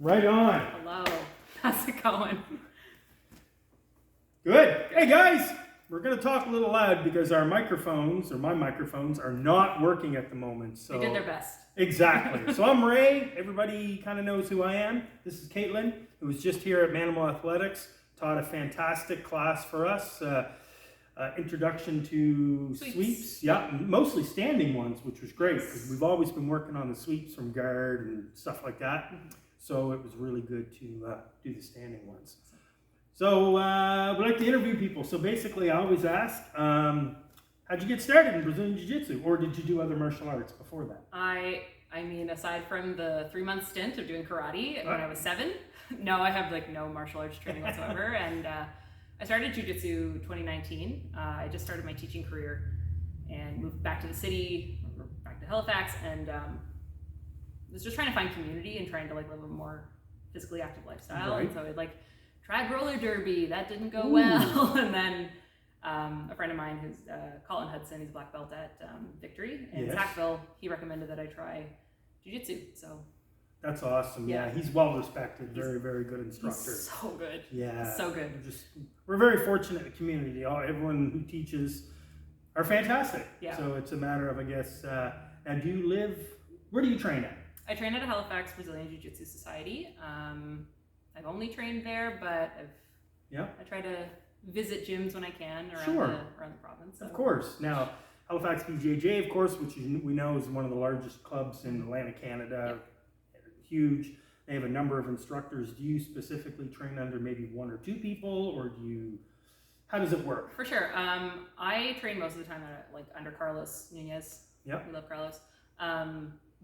Right on. Hello. How's it going? Good. Hey guys, we're going to talk a little loud because our microphones, or my microphones, are not working at the moment. So They did their best. Exactly. So I'm Ray. Everybody kind of knows who I am. This is Kaitlin, who was just here at Manimal Athletics. Taught a fantastic class for us. Introduction to sweeps. Yeah, mostly standing ones, which was great because we've always been working on the sweeps from guard and stuff like that. Mm-hmm. So it was really good to do the standing ones. So we like to interview people. So basically, I always ask, how'd you get started in Brazilian Jiu-Jitsu, or did you do other martial arts before that? I mean, aside from the 3-month stint of doing karate when I was 7, no, I have no martial arts training whatsoever. And I started Jiu-Jitsu 2019. I just started my teaching career and moved back to the city, back to Halifax, and was just trying to find community and trying to live a more physically active lifestyle. Right. And so I tried roller derby. That didn't go well. And then a friend of mine who's Kaitlin Hudson, he's a black belt at Victory in Sackville, he recommended that I try jiu-jitsu. So that's awesome. Yeah, he's well respected. Very, very good instructor. He's so good. Yeah, so good. We're very fortunate in the community. Everyone who teaches are fantastic. Yeah. So it's a matter of, I guess, now do you live? Where do you train at? I train at a Halifax Brazilian Jiu-Jitsu Society. I've only trained there, but I try to visit gyms when I can around the province. So. Of course. Now, Halifax BJJ, of course, which we know is one of the largest clubs in Atlantic Canada. Yep. Huge. They have a number of instructors. Do you specifically train under maybe 1 or 2 people, or how does it work? For sure. I train most of the time under Carlos Nunez. Yep. We love Carlos.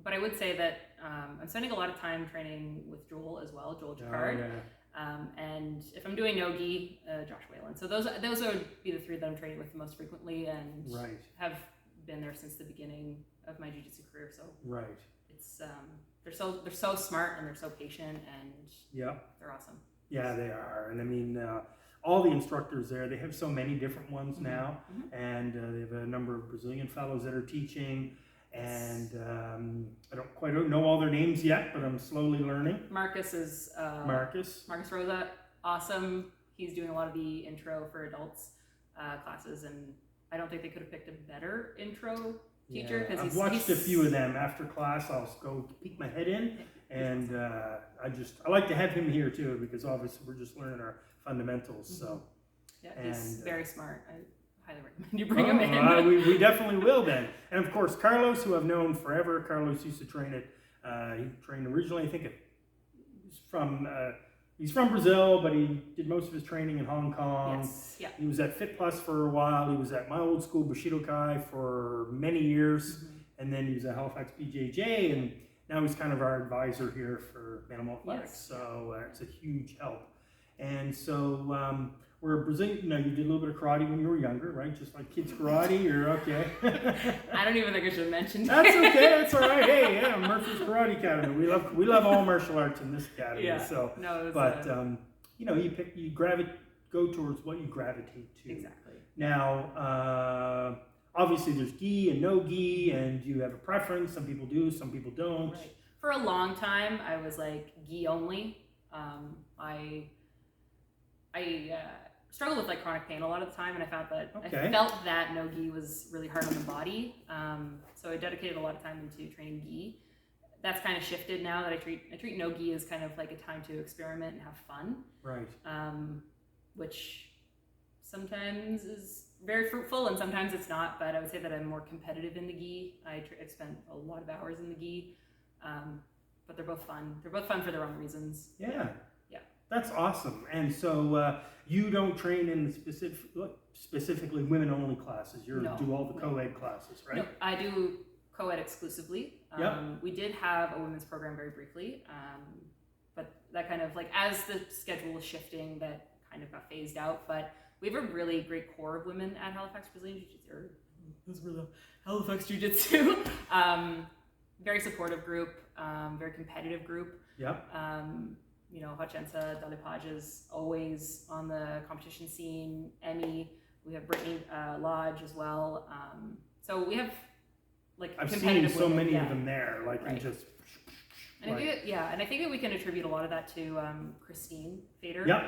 But I would say that I'm spending a lot of time training with Joel as well, Joel Jacquard. And if I'm doing no-gi, Josh Whalen. So those would be the 3 that I'm training with the most frequently and have been there since the beginning of my jiu-jitsu career. So it's they're so smart and they're so patient and they're awesome. Yeah, they are. And I mean, all the instructors there, they have so many different ones now, and they have a number of Brazilian fellows that are teaching. And I don't know all their names yet, but I'm slowly learning. Marcus is Marcus Rosa, awesome. He's doing a lot of the intro for adults classes, and I don't think they could have picked a better intro teacher. Yeah, I've watched a few of them after class. I'll go peek my head in, and I like to have him here too because obviously we're just learning our fundamentals. So he's very smart. I highly recommend you bring him in. We definitely will then. And of course, Carlos, who I've known forever. Carlos used to train he trained originally, I think he's from Brazil, but he did most of his training in Hong Kong. Yes, yeah. He was at Fit Plus for a while. He was at my old school, Bushido Kai, for many years. And then he was at Halifax BJJ, and now he's kind of our advisor here for Manimal Athletics. Yes. So it's a huge help. And so we're Brazilian. You did a little bit of karate when you were younger, right? Just like kids karate, or okay. I don't even think I should have mentioned that. That's okay. That's all right. Hey, yeah, Murphy's Karate Academy. We love all martial arts in this academy. Yeah. So, no, but you go towards what you gravitate to. Exactly. Now, obviously, there's gi and no gi, and you have a preference. Some people do, some people don't. Right. For a long time, I was gi only. I struggled with chronic pain a lot of the time, and I found that I felt that no gi was really hard on the body. So I dedicated a lot of time into training gi. That's kind of shifted now that I treat no gi as kind of a time to experiment and have fun. Right. Which sometimes is very fruitful and sometimes it's not. But I would say that I'm more competitive in the gi. I spent a lot of hours in the gi, but they're both fun. They're both fun for their own reasons. Yeah. That's awesome. And so you don't train in specifically women-only classes. You do all the co-ed classes, right? No, I do co-ed exclusively. We did have a women's program very briefly, but that kind of as the schedule was shifting, that kind of got phased out. But we have a really great core of women at Halifax Brazilian Jiu-Jitsu. Halifax Jiu-Jitsu. Very supportive group, very competitive group. Yep. Hachensa Dalipaj is always on the competition scene. Emmy, we have Brittany Lodge as well. So we have I've seen so many of them there, and just And I think that we can attribute a lot of that to Christine Fader. Yep.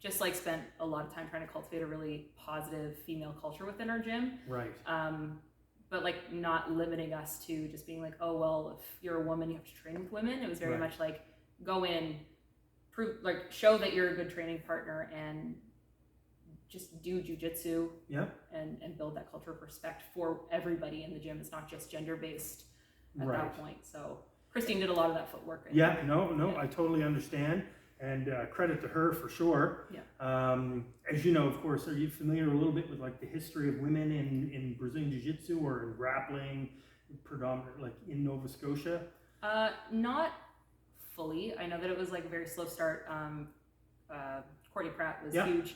Just like spent a lot of time trying to cultivate a really positive female culture within our gym. Right. But like not limiting us to just being like, oh well, if you're a woman, you have to train with women. It was very much like go in, prove, like show that you're a good training partner, and just do jujitsu. And build that culture of respect for everybody in the gym. It's not just gender based at that point. So Christine did a lot of that footwork. I totally understand. And credit to her for sure. As you know, of course, are you familiar a little bit with like the history of women in Brazilian Jiu-Jitsu or in grappling, predominantly like in Nova Scotia? Not fully. I know that it was like a very slow start. Courtney Pratt was huge.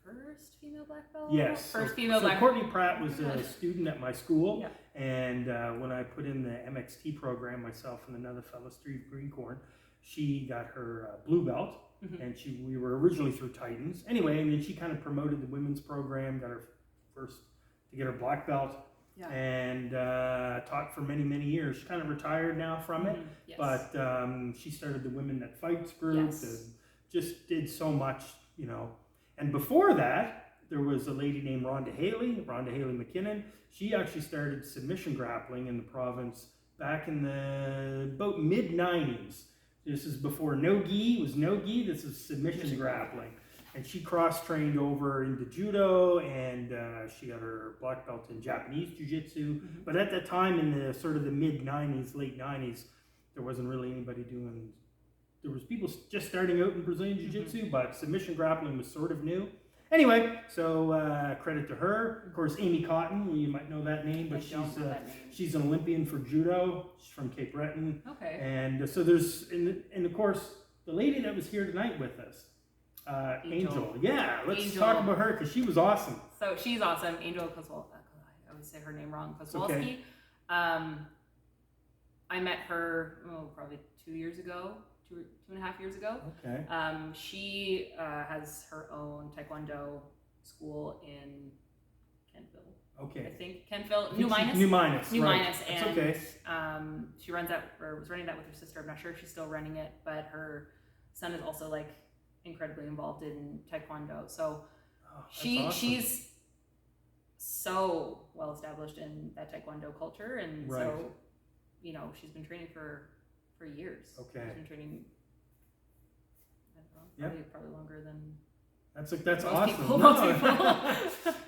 First female black belt? Yes. First female black belt. Courtney Pratt was a student at my school, and when I put in the MXT program, myself and another fellow, Steve Greencorn, she got her blue belt, and we were originally through Titans. Anyway, and then she kind of promoted the women's program, got her first to get her black belt, and taught for many, many years. She kind of retired now from it, but she started the Women That Fights group, and just did so much, you know. And before that, there was a lady named Rhonda Haley McKinnon. She actually started submission grappling in the province back in the about mid-90s. This is before no-gi was no-gi. This is submission grappling. And she cross-trained over into judo, and she got her black belt in Japanese jiu-jitsu. But at that time, in the sort of the mid-90s, late 90s, there wasn't really anybody doing... There was people just starting out in Brazilian jiu-jitsu, but submission grappling was sort of new. Anyway, so credit to her. Of course, Amy Cotton, you might know that name, but she's an Olympian for judo. She's from Cape Breton. Okay. And so there's, and of course, the lady that was here tonight with us, Angel. Yeah, let's talk about her because she was awesome. So she's awesome. Angel Kozłowski. I always say her name wrong. Kozłowski. Okay. I met her probably 2 years ago. 2.5 years ago. Okay. She has her own Taekwondo school in Kentville. Okay. I think Kentville, New Minas. And okay. She runs that, or was running that with her sister. I'm not sure if she's still running it, but her son is also like incredibly involved in Taekwondo. So she's so well established in that Taekwondo culture, and so you know she's been training for years. Okay. She's been training, I don't know, probably longer than that's most awesome. People,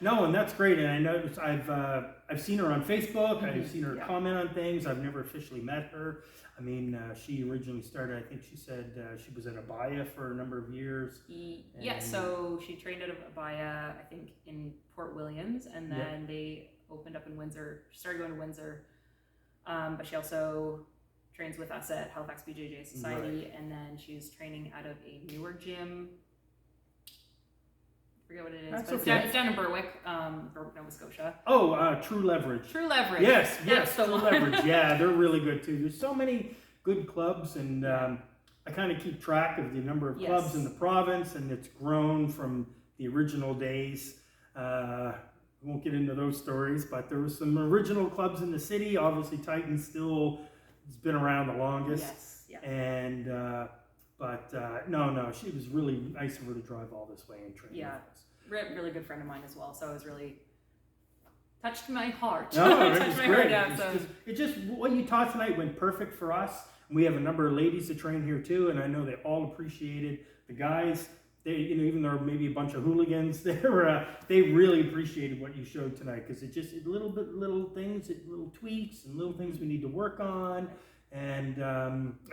No, and that's great. And I noticed I've seen her on Facebook. I've seen her comment on things. I've never officially met her. I mean, she originally started. I think she said she was at Abaya for a number of years. So she trained at Abaya, I think, in Port Williams, and then they opened up in Windsor. She started going to Windsor, but she also trains with us at Halifax BJJ Society, and then she's training out of a newer gym. I forget what it is, That's but okay. it's down in Berwick, Nova Scotia. Oh, True Leverage. True Leverage. Yes, True Leverage. Yeah, they're really good too. There's so many good clubs, and I kind of keep track of the number of clubs in the province, and it's grown from the original days. We won't get into those stories, but there were some original clubs in the city. Obviously, Titans still has been around the longest. Yes, yeah. And no, she was really nice of her to drive all this way and train. Yeah, really good friend of mine as well. So it was really touched my heart. No, it was great. It just what you taught tonight went perfect for us. And we have a number of ladies that train here too, and I know they all appreciated the guys. They, you know, even though maybe a bunch of hooligans, they really appreciated what you showed tonight because little things, little tweaks and little things we need to work on. And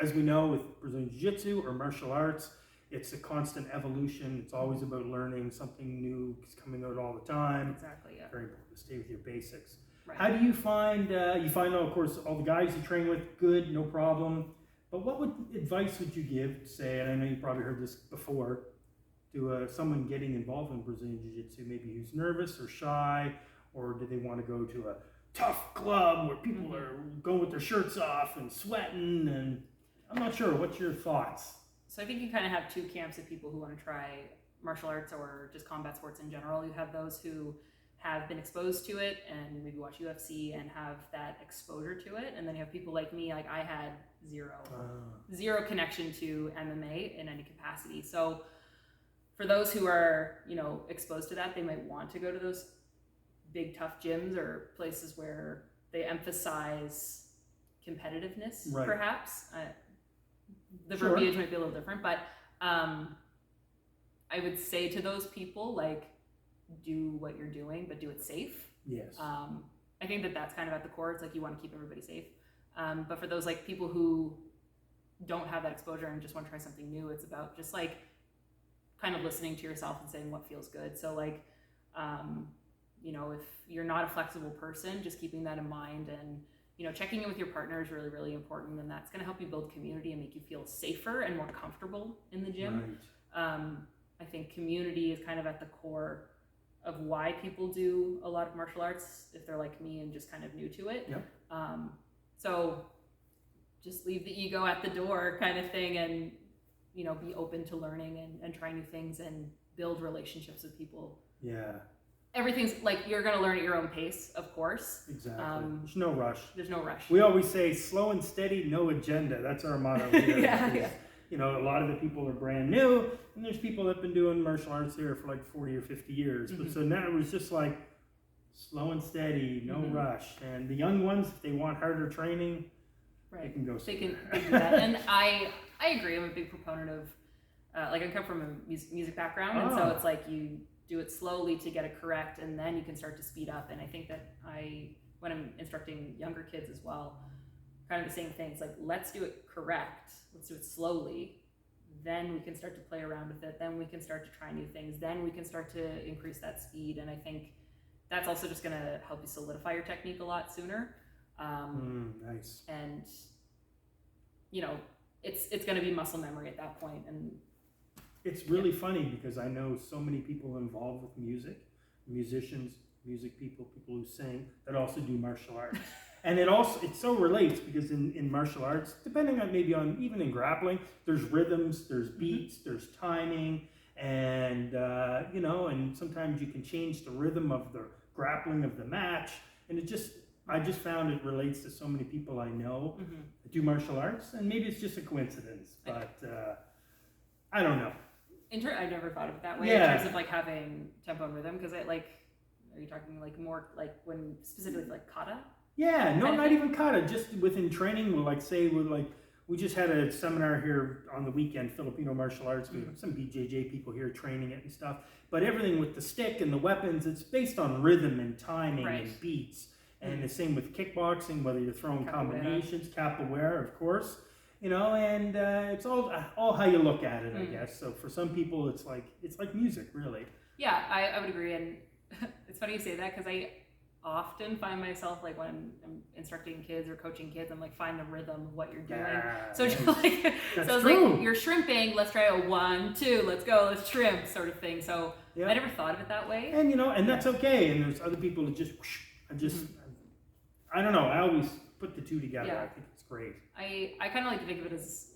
as we know with Brazilian Jiu-Jitsu or martial arts, it's a constant evolution. It's always about learning something new. It's coming out all the time. Exactly. Yeah. Very important to stay with your basics. Right. How do you find? Of course, all the guys you train with, good, no problem. But what advice would you give? Say, and I know you probably heard this before, to someone getting involved in Brazilian Jiu-Jitsu, maybe who's nervous or shy, or do they want to go to a tough club where people are going with their shirts off and sweating? And I'm not sure. What's your thoughts? So I think you kind of have two camps of people who want to try martial arts or just combat sports in general. You have those who have been exposed to it and maybe watch UFC and have that exposure to it. And then you have people like me, like I had zero connection to MMA in any capacity. So for those who are, you know, exposed to that, they might want to go to those big tough gyms or places where they emphasize competitiveness, perhaps. The verbiage might be a little different, but I would say to those people, like, do what you're doing, but do it safe. Yes. I think that that's kind of at the core. It's like you want to keep everybody safe. But for those like people who don't have that exposure and just want to try something new, it's about just like kind of listening to yourself and saying what feels good. So like, you know, if you're not a flexible person, just keeping that in mind, and, you know, checking in with your partner is really, really important. And that's going to help you build community and make you feel safer and more comfortable in the gym. Right. I think community is kind of at the core of why people do a lot of martial arts if they're like me and just kind of new to it. Yep. So just leave the ego at the door kind of thing, and, you know, be open to learning and try new things and build relationships with people. Yeah. Everything's like, you're going to learn at your own pace, of course. Exactly. There's no rush. There's no rush. We always say slow and steady, no agenda. That's our motto here. Yeah. You know, a lot of the people are brand new, and there's people that have been doing martial arts here for like 40 or 50 years. But so now it was just like slow and steady, no rush. And the young ones, if they want harder training, they can go. They can do that. And I agree. I'm a big proponent of, like, I come from a music background, and so it's like you do it slowly to get it correct, and then you can start to speed up. And I think that when I'm instructing younger kids as well, kind of the same things, like, let's do it correct, let's do it slowly, then we can start to play around with it, then we can start to try new things, then we can start to increase that speed. And I think that's also just going to help you solidify your technique a lot sooner. Nice. And, you know, it's going to be muscle memory at that point. And it's really funny because I know so many people involved with music, musicians, music people who sing, that also do martial arts. And it so relates because in martial arts, depending on even in grappling, there's rhythms, there's beats, there's timing, and you know, and sometimes you can change the rhythm of the grappling of the match. And I just found it relates to so many people I know that do martial arts, and maybe it's just a coincidence, but I don't know. I never thought of it that way in terms of like having tempo and rhythm, because are you talking like more like when specifically like kata? Yeah, no, not even kata. Just within training, we just had a seminar here on the weekend, Filipino martial arts. We have some BJJ people here training it and stuff. But everything with the stick and the weapons, it's based on rhythm and timing and beats. And the same with kickboxing, whether you're throwing combinations, capoeira, of course. You know, and it's all how you look at it, I guess. So for some people, it's like music, really. Yeah, I would agree, and it's funny you say that because I often find myself like when I'm instructing kids or coaching kids, I'm like, find the rhythm of what you're doing. So just like, like you're shrimping, let's try a 1, 2, let's go, let's shrimp, sort of thing. So I never thought of it that way. And you know, and that's okay. And there's other people that I don't know. I always put the two together. Yeah. I think it's great. I kind of like to think of it as,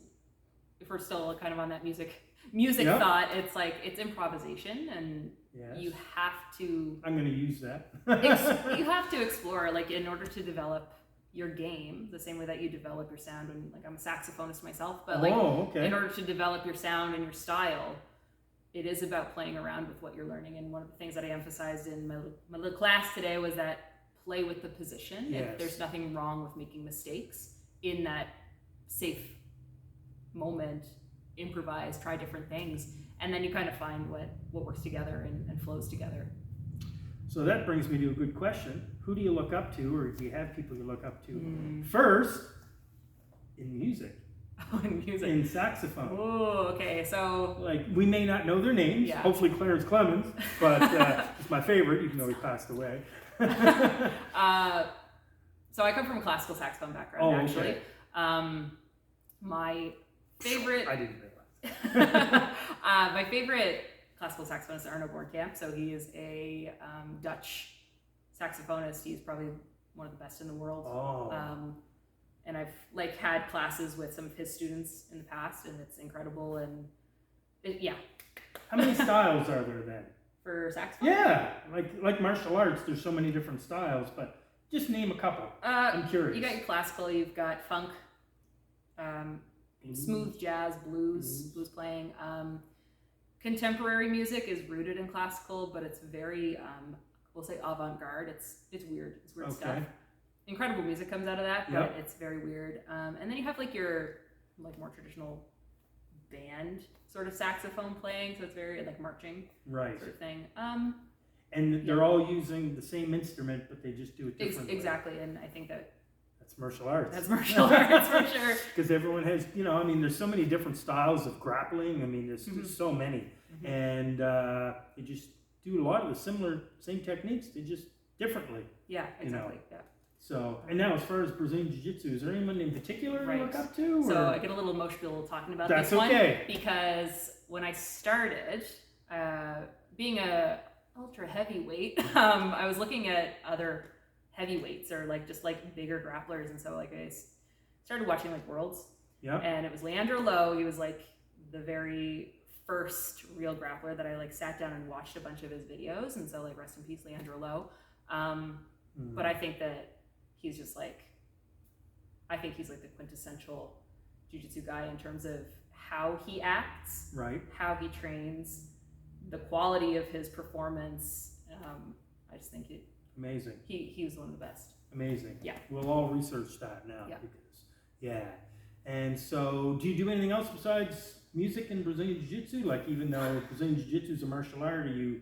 if we're still kind of on that music thought, it's like it's improvisation, and you have to. I'm going to use that. You have to explore, like, in order to develop your game, the same way that you develop your sound. And like, I'm a saxophonist myself, but in order to develop your sound and your style, it is about playing around with what you're learning. And one of the things that I emphasized in my little class today was that play with the position. If there's nothing wrong with making mistakes in that safe moment, improvise, try different things, and then you kind of find what works together and flows together. So that brings me to a good question. Who do you look up to, or do you have people you look up to first in music? Oh, in music. In saxophone. Oh, okay. So, like, we may not know their names. Yeah. Hopefully Clarence Clemens, but it's my favorite, even though he passed away. So I come from a classical saxophone background, actually. Okay. My favorite... I didn't realize. My favorite classical saxophonist is Arno Bornkamp. So he is a Dutch saxophonist. He's probably one of the best in the world. And I've had classes with some of his students in the past, and it's incredible. And how many styles are there then? for saxophone? Yeah, like martial arts, there's so many different styles, but just name a couple. I'm curious. You got your classical, you've got funk, smooth jazz, blues playing. Contemporary music is rooted in classical, but it's very, we'll say avant-garde. It's weird. It's weird stuff. Incredible music comes out of that, but it's very weird. And then you have like your more traditional band sort of saxophone playing, so it's very like marching sort of thing. And they're all using the same instrument, but they just do it differently. Exactly, and I think that's martial arts. That's martial arts for sure. Because everyone has, I mean, there's so many different styles of grappling. I mean, there's so many, and they just do a lot of the same techniques. They just differently. Yeah, exactly. Yeah. So, and now as far as Brazilian Jiu-Jitsu, is there anyone in particular you look up to? Or? So I get a little emotional talking about this one because when I started, being a ultra heavyweight, I was looking at other heavyweights or just bigger grapplers, and so I started watching Worlds. Yeah. And it was Leandro Lo. He was the very first real grappler that I sat down and watched a bunch of his videos, and so rest in peace, Leandro Lo. But I think that he's just I think he's the quintessential jiu-jitsu guy in terms of how he acts, how he trains, the quality of his performance. I just think amazing. He was one of the best. Amazing. Yeah. We'll all research that now because And so, do you do anything else besides music and Brazilian Jiu-Jitsu? Even though Brazilian Jiu-Jitsu is a martial art, are you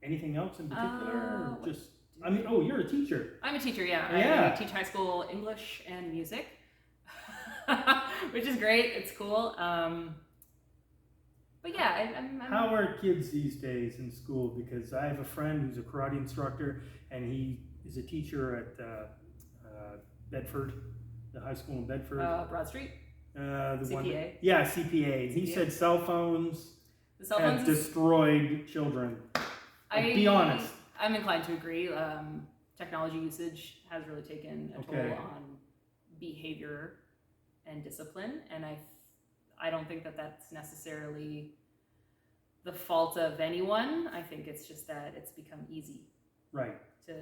anything else in particular? Or just you're a teacher. I'm a teacher, yeah. I teach high school English and music, which is great. It's cool. But yeah, I'm How are kids these days in school? Because I have a friend who's a karate instructor, and he is a teacher at Bedford, the high school in Bedford. Broad Street? CPA? CPA. He said cell phones have destroyed children. Be honest. I'm inclined to agree. Technology usage has really taken a toll on behavior and discipline, and I don't think that that's necessarily the fault of anyone. I think it's just that it's become easy to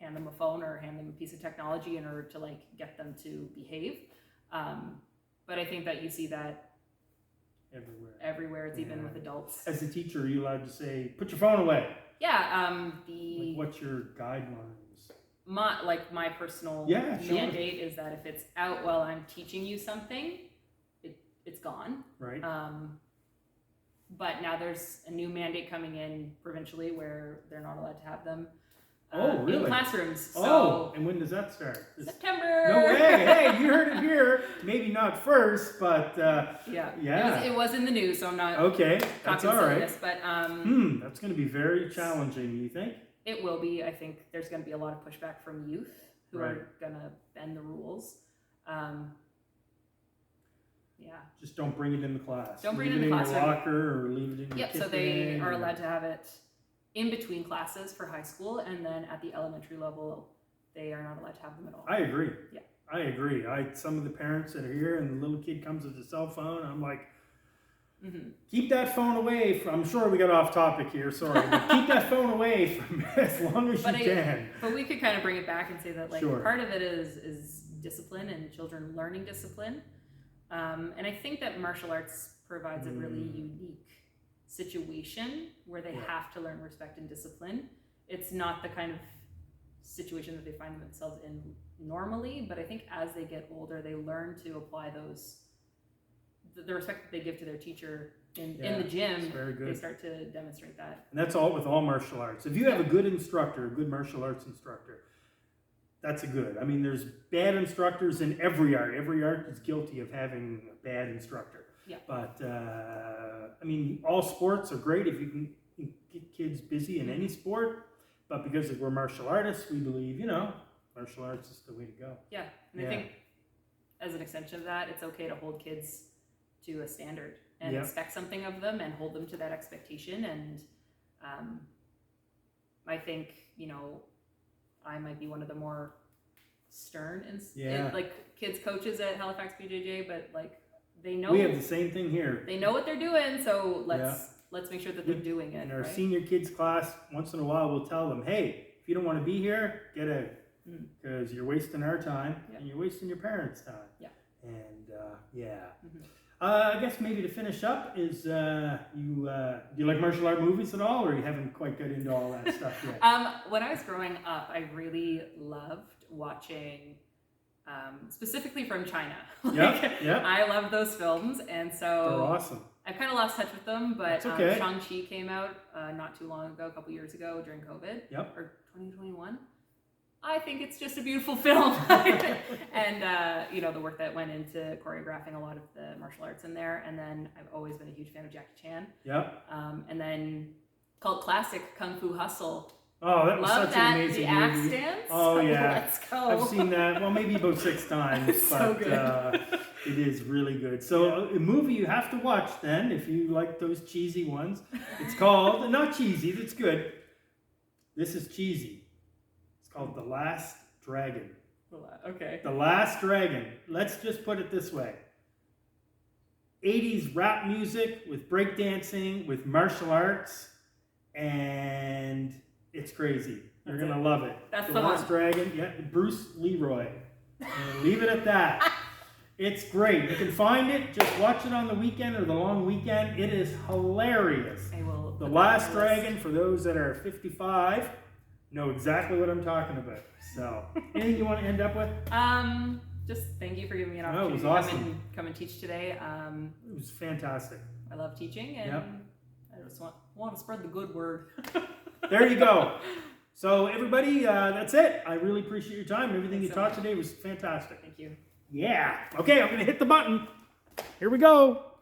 hand them a phone or hand them a piece of technology in order to get them to behave. But I think that you see that everywhere. It's even with adults. As a teacher, are you allowed to say, put your phone away? Yeah. What's your guidelines? My personal mandate is that if it's out while I'm teaching you something, it's gone. Right. But now there's a new mandate coming in provincially where they're not allowed to have them really? in classrooms. So and when does that start? September. No way. Hey, you heard it here. Maybe not first, but It was in the news, so I'm not that's all right. This, but that's going to be very challenging, you think? It will be. I think there's going to be a lot of pushback from youth who are going to bend the rules. Just don't bring it in the class. Don't bring it in the classroom. Your locker or leave it in your kitchen. So they are allowed to have it in between classes for high school, and then at the elementary level, they are not allowed to have them at all. I agree. Yeah. I agree. Some of the parents that are here and the little kid comes with a cell phone, I'm like, keep that phone away from, I'm sure we got off topic here, sorry, but keep that phone away from as long as you can. But we could kind of bring it back and say that part of it is discipline and children learning discipline. And I think that martial arts provides a really unique situation where they have to learn respect and discipline. It's not the kind of situation that they find themselves in normally, but I think as they get older, they learn to apply the respect that they give to their teacher in the gym. They start to demonstrate that. And that's all with all martial arts. If you have a good instructor, a good martial arts instructor, that's a good. I mean, there's bad instructors in every art. Every art is guilty of having a bad instructor. Yeah. But, I mean, all sports are great if you can get kids busy in any sport. But because we're martial artists, we believe, martial arts is the way to go. Yeah. And I think as an extension of that, it's okay to hold kids to a standard and expect something of them and hold them to that expectation. And I think, I might be one of the more stern kids coaches at Halifax BJJ, but they know we have the same thing here. They know what they're doing, so let's make sure that they're doing it. In our right? senior kids class, once in a while, we'll tell them, hey, if you don't want to be here, get out. Because you're wasting our time and you're wasting your parents' time. Yeah. And I guess maybe to finish up is do you like martial art movies at all, or you haven't quite got into all that stuff yet? When I was growing up, I really loved watching, specifically from China. I love those films, and so they're awesome. I've kind of lost touch with them, but okay. Shang-Chi came out not too long ago, a couple years ago during COVID, or 2021. I think it's just a beautiful film. And, you know, the work that went into choreographing a lot of the martial arts in there. And then I've always been a huge fan of Jackie Chan. And then cult classic Kung Fu Hustle. Oh, that was such an amazing the axe movie. dance. Oh, yeah. Let's go. I've seen that, well, maybe about 6 times. It's but, so good. It is really good. So a movie you have to watch then, if you like those cheesy ones. It's called, not cheesy, that's good. This is cheesy. Called The Last Dragon. Okay. The Last Dragon. Let's just put it this way. 80s rap music with breakdancing, with martial arts, and it's crazy. You're going to love it. That's The the Last Dragon. Yeah, Bruce Leroy. And leave it at that. It's great. You can find it. Just watch it on the weekend or the long weekend. It is hilarious. I will. The Last Dragon, for those that are 55, know exactly what I'm talking about. So, anything you want to end up with? Just thank you for giving me an No, it opportunity was to awesome. come and teach today. It was fantastic. I love teaching, and I just want to spread the good word. There you go. So, everybody, that's it. I really appreciate your time. Everything you taught today was fantastic. Thank you. Yeah. Okay, I'm going to hit the button. Here we go.